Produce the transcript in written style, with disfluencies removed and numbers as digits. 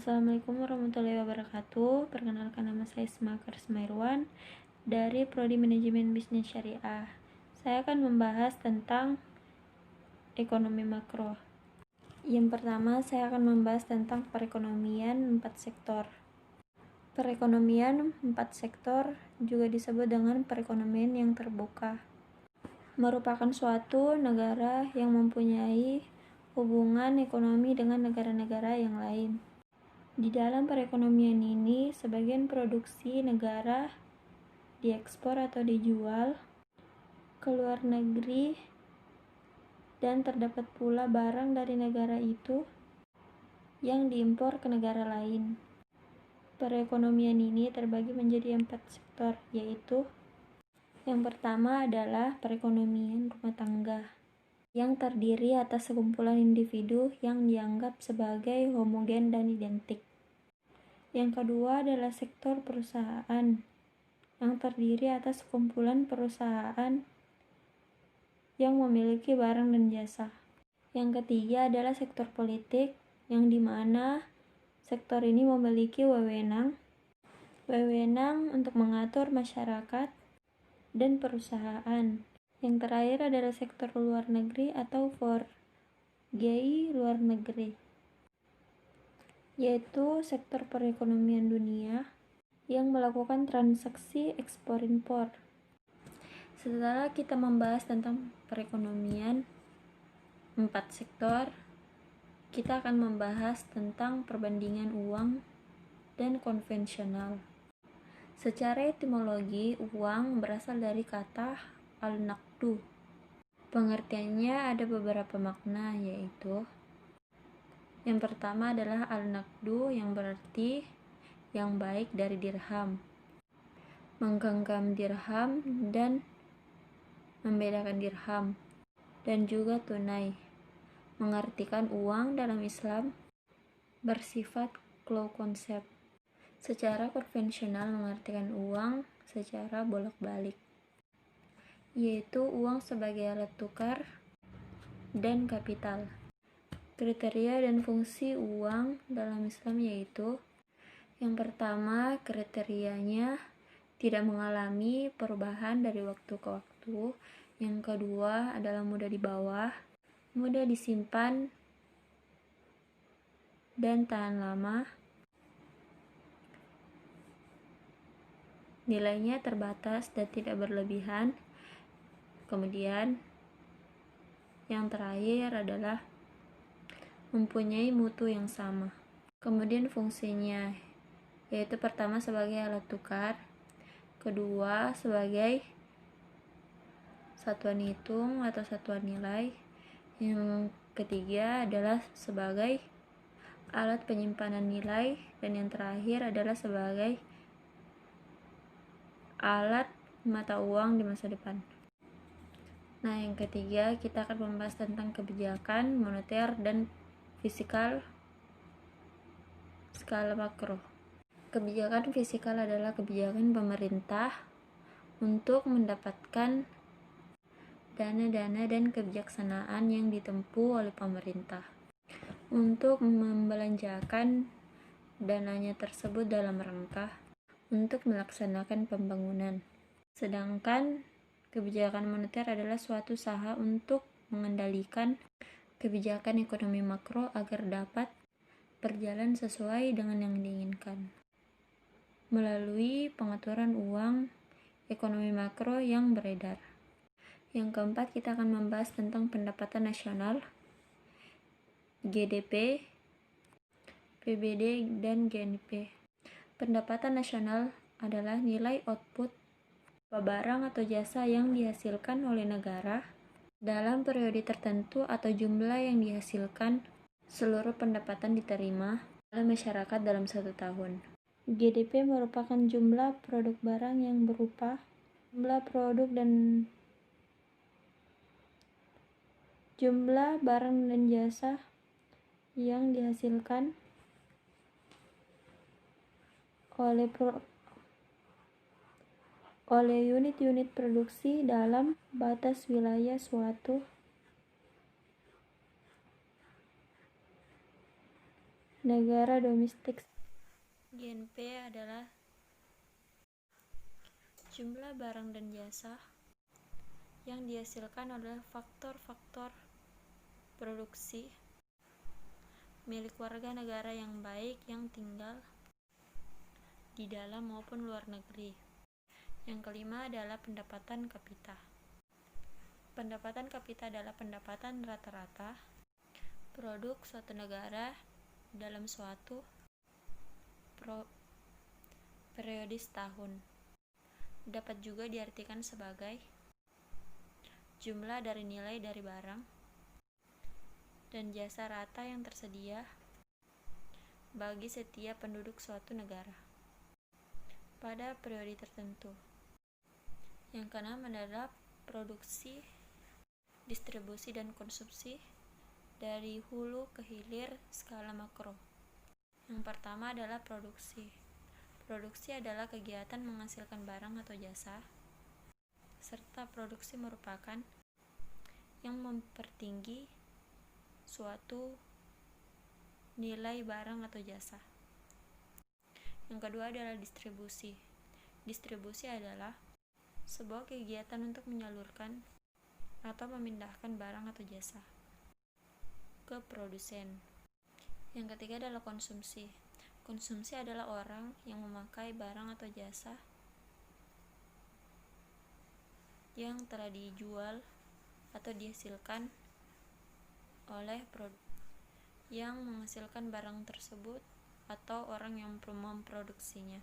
Assalamualaikum warahmatullahi wabarakatuh. Perkenalkan, nama saya Smakar Smairwan dari Prodi Manajemen Bisnis Syariah. Saya akan membahas tentang ekonomi makro. Yang pertama, saya akan membahas tentang perekonomian 4 sektor. Perekonomian 4 sektor juga disebut dengan perekonomian yang terbuka. Merupakan suatu negara yang mempunyai hubungan ekonomi dengan negara-negara yang lain. Di dalam perekonomian ini, sebagian produksi negara diekspor atau dijual ke luar negeri, dan terdapat pula barang dari negara itu yang diimpor ke negara lain. Perekonomian ini terbagi menjadi 4 sektor, yaitu yang pertama adalah perekonomian rumah tangga, yang terdiri atas sekumpulan individu yang dianggap sebagai homogen dan identik. Yang kedua adalah sektor perusahaan, yang terdiri atas sekumpulan perusahaan yang memiliki barang dan jasa. Yang ketiga adalah sektor politik, yang dimana sektor ini memiliki wewenang untuk mengatur masyarakat dan perusahaan. Yang terakhir adalah sektor luar negeri atau forgei luar negeri, yaitu sektor perekonomian dunia yang melakukan transaksi ekspor-impor. Setelah kita membahas tentang perekonomian 4 sektor, kita akan membahas tentang perbandingan uang dan konvensional. Secara etimologi, uang berasal dari kata al-naqdu. Pengertiannya ada beberapa makna, yaitu yang pertama adalah al-naqdu, yang berarti yang baik dari dirham, menggenggam dirham dan membedakan dirham, dan juga tunai, mengartikan uang dalam Islam bersifat low konsep. Secara konvensional mengartikan uang secara bolak-balik, yaitu uang sebagai alat tukar dan kapital. Kriteria dan fungsi uang dalam Islam yaitu: yang pertama, kriterianya tidak mengalami perubahan dari waktu ke waktu. Yang kedua adalah mudah dibawa, mudah disimpan, dan tahan lama. Nilainya terbatas dan tidak berlebihan. Kemudian yang terakhir adalah mempunyai mutu yang sama. Kemudian fungsinya yaitu pertama sebagai alat tukar, kedua sebagai satuan hitung atau satuan nilai, yang ketiga adalah sebagai alat penyimpanan nilai, dan yang terakhir adalah sebagai alat mata uang di masa depan. Nah, yang ketiga kita akan membahas tentang kebijakan moneter dan fiskal skala makro. Kebijakan fiskal adalah kebijakan pemerintah untuk mendapatkan dana-dana dan kebijaksanaan yang ditempuh oleh pemerintah untuk membelanjakan dananya tersebut dalam rangka untuk melaksanakan pembangunan. Sedangkan kebijakan moneter adalah suatu usaha untuk mengendalikan kebijakan ekonomi makro agar dapat berjalan sesuai dengan yang diinginkan melalui pengaturan uang ekonomi makro yang beredar. Yang keempat, kita akan membahas tentang pendapatan nasional, GDP, PBD, dan GNP. Pendapatan nasional adalah nilai output barang atau jasa yang dihasilkan oleh negara dalam periode tertentu atau jumlah yang dihasilkan seluruh pendapatan diterima oleh masyarakat dalam 1 tahun. GDP merupakan jumlah produk barang yang berupa jumlah produk dan jumlah barang dan jasa yang dihasilkan oleh unit-unit produksi dalam batas wilayah suatu negara domestik. GNP adalah jumlah barang dan jasa yang dihasilkan adalah faktor-faktor produksi milik warga negara yang baik yang tinggal di dalam maupun luar negeri. Yang kelima adalah pendapatan kapita. Pendapatan kapita adalah pendapatan rata-rata produk suatu negara dalam suatu periode setahun. Dapat juga diartikan sebagai jumlah dari nilai dari barang dan jasa rata yang tersedia bagi setiap penduduk suatu negara pada periode tertentu. Yang keenam adalah produksi, distribusi, dan konsumsi dari hulu ke hilir skala makro. Yang pertama adalah produksi. Produksi adalah kegiatan menghasilkan barang atau jasa, serta produksi merupakan yang mempertinggi suatu nilai barang atau jasa. Yang kedua adalah distribusi. Distribusi adalah sebuah kegiatan untuk menyalurkan atau memindahkan barang atau jasa ke produsen. Yang ketiga adalah konsumsi. Konsumsi adalah orang yang memakai barang atau jasa yang telah dijual atau dihasilkan oleh yang menghasilkan barang tersebut atau orang yang memproduksinya.